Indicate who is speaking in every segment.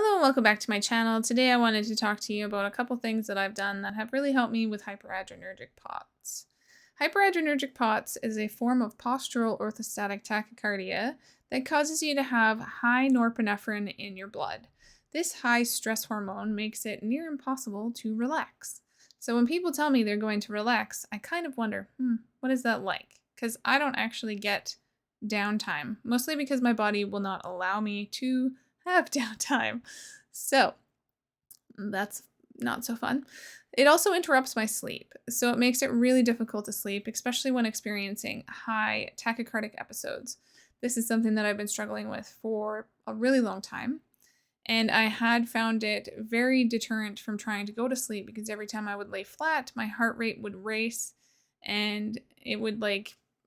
Speaker 1: Hello and welcome back to my channel. Today I wanted to talk to you about a couple things that I've done that have really helped me with hyperadrenergic POTS. Hyperadrenergic POTS is a form of postural orthostatic tachycardia that causes you to have high norepinephrine in your blood. This high stress hormone makes it near impossible to relax. So when people tell me they're going to relax, I kind of wonder, what is that like? Because I don't actually get downtime, mostly because my body will not allow me to have downtime. So that's not so fun. It also interrupts my sleep, so it makes it really difficult to sleep, especially when experiencing high tachycardic episodes. This is something that I've been struggling with for a really long time, and I had found it very deterrent from trying to go to sleep because every time I would lay flat, my heart rate would race and it would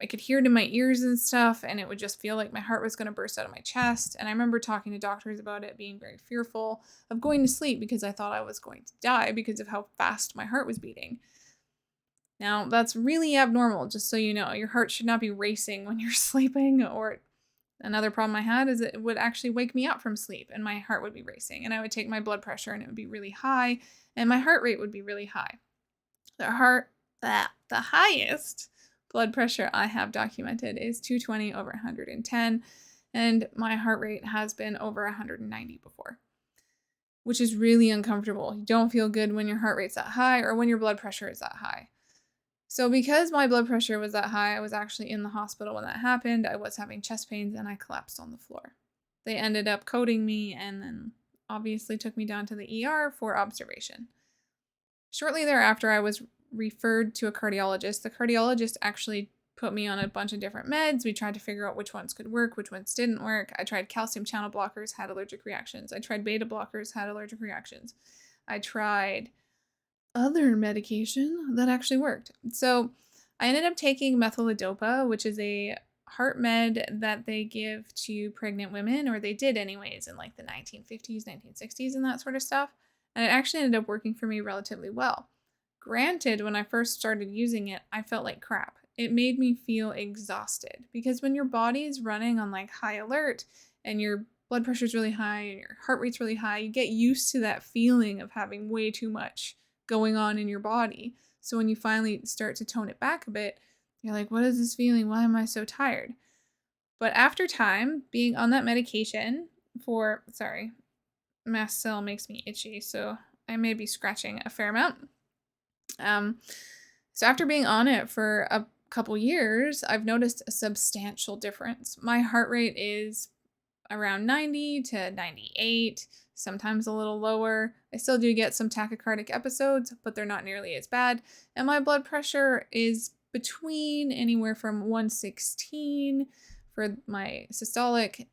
Speaker 1: I could hear it in my ears and stuff, and it would just feel like my heart was going to burst out of my chest. And I remember talking to doctors about it, being very fearful of going to sleep because I thought I was going to die because of how fast my heart was beating. Now, that's really abnormal, just so you know. Your heart should not be racing when you're sleeping. Or another problem I had is it would actually wake me up from sleep and my heart would be racing. And I would take my blood pressure and it would be really high and my heart rate would be really high. The highest blood pressure I have documented is 220 over 110, and my heart rate has been over 190 before, which is really uncomfortable. You don't feel good when your heart rate's that high or when your blood pressure is that high. So because my blood pressure was that high, I was actually in the hospital when that happened. I was having chest pains and I collapsed on the floor. They ended up coding me and then obviously took me down to the ER for observation. Shortly thereafter, I was referred to a cardiologist. The cardiologist actually put me on a bunch of different meds. We tried to figure out which ones could work, which ones didn't work. I tried calcium channel blockers, had allergic reactions. I tried beta blockers, had allergic reactions. I tried other medication that actually worked. So I ended up taking methyl-levodopa, which is a heart med that they give to pregnant women, or they did anyways in like the 1950s, 1960s, and that sort of stuff. And it actually ended up working for me relatively well. Granted, when I first started using it, I felt like crap. It made me feel exhausted because when your body is running on like high alert and your blood pressure is really high and your heart rate's really high, you get used to that feeling of having way too much going on in your body. So when you finally start to tone it back a bit, you're like, what is this feeling? Why am I so tired? But after time, being on that medication mast cell makes me itchy, so I may be scratching a fair amount. So after being on it for a couple years, I've noticed a substantial difference. My heart rate is around 90 to 98, sometimes a little lower. I still do get some tachycardic episodes, but they're not nearly as bad. And my blood pressure is between anywhere from 116 for my systolic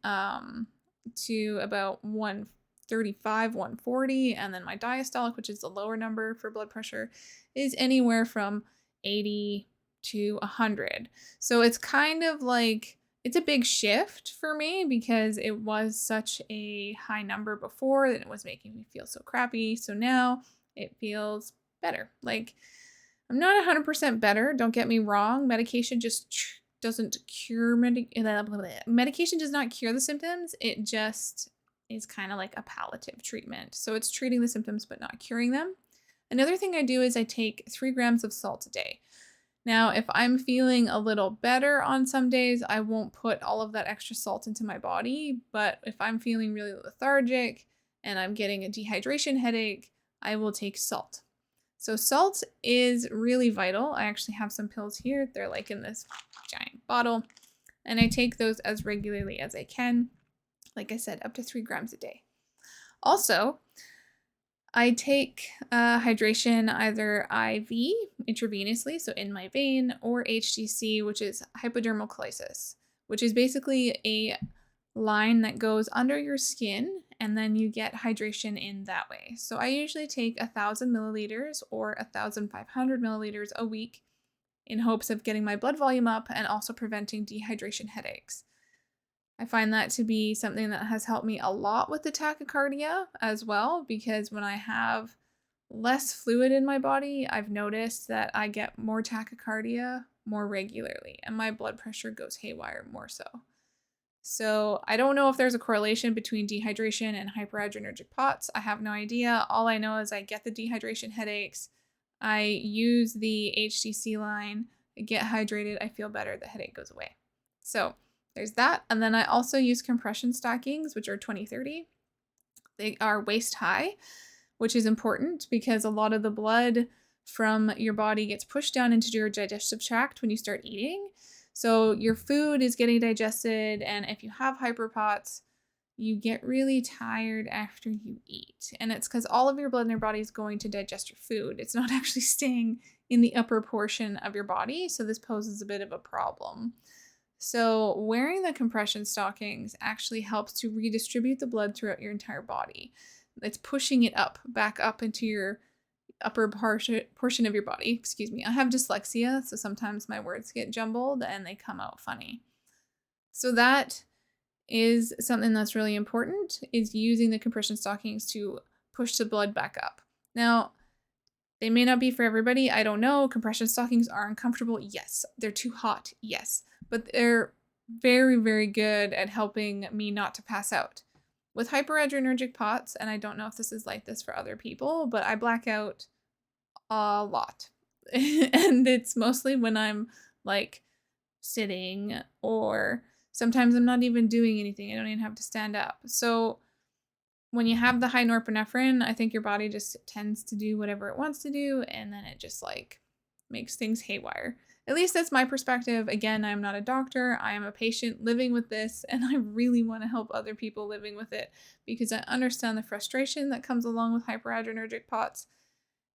Speaker 1: to about 135, 140. And then my diastolic, which is the lower number for blood pressure, is anywhere from 80 to 100. So it's kind of like, it's a big shift for me because it was such a high number before that it was making me feel so crappy. So now it feels better. Like, I'm not 100% better, don't get me wrong. Medication just doesn't cure medication does not cure the symptoms. It just is kind of like a palliative treatment. So it's treating the symptoms but not curing them. Another thing I do is I take 3 grams of salt a day. Now, if I'm feeling a little better on some days, I won't put all of that extra salt into my body. But if I'm feeling really lethargic and I'm getting a dehydration headache, I will take salt. So salt is really vital. I actually have some pills here. They're like in this giant bottle. And I take those as regularly as I can. Like I said, up to 3 grams a day. Also, I take hydration either IV, intravenously, so in my vein, or HTC, which is hypodermal chalasis, which is basically a line that goes under your skin, and then you get hydration in that way. So I usually take 1,000 milliliters or 1,500 milliliters a week in hopes of getting my blood volume up and also preventing dehydration headaches. I find that to be something that has helped me a lot with the tachycardia as well, because when I have less fluid in my body, I've noticed that I get more tachycardia more regularly and my blood pressure goes haywire more so. So I don't know if there's a correlation between dehydration and hyperadrenergic POTS. I have no idea. All I know is I get the dehydration headaches. I use the HTC line, I get hydrated, I feel better, the headache goes away. So there's that. And then I also use compression stockings, which are 20/30. They are waist high, which is important because a lot of the blood from your body gets pushed down into your digestive tract when you start eating. So your food is getting digested, and if you have hyperPOTS, you get really tired after you eat. And it's because all of your blood in your body is going to digest your food. It's not actually staying in the upper portion of your body. So this poses a bit of a problem. So wearing the compression stockings actually helps to redistribute the blood throughout your entire body. It's pushing it back up into your upper portion of your body. Excuse me. I have dyslexia, so sometimes my words get jumbled and they come out funny. So that is something that's really important, is using the compression stockings to push the blood back up. Now, they may not be for everybody. I don't know. Compression stockings are uncomfortable. Yes. They're too hot. Yes. But they're very, very good at helping me not to pass out. With hyperadrenergic POTS, and I don't know if this is like this for other people, but I black out a lot. And it's mostly when I'm like sitting, or sometimes I'm not even doing anything. I don't even have to stand up. So when you have the high norepinephrine, I think your body just tends to do whatever it wants to do, and then it just like makes things haywire. At least that's my perspective. Again, I'm not a doctor. I am a patient living with this, and I really want to help other people living with it because I understand the frustration that comes along with hyperadrenergic POTS,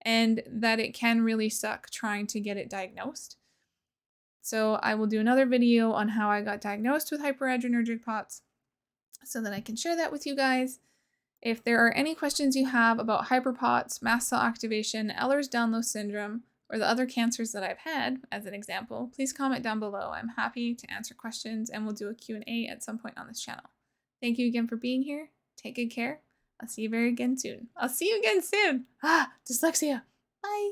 Speaker 1: and that it can really suck trying to get it diagnosed. So I will do another video on how I got diagnosed with hyperadrenergic POTS so that I can share that with you guys. If there are any questions you have about hyperPOTS, mast cell activation, Ehlers-Danlos syndrome, or the other cancers that I've had, as an example, please comment down below. I'm happy to answer questions, and we'll do a Q&A at some point on this channel. Thank you again for being here. Take good care. I'll see you again soon. Dyslexia. Bye.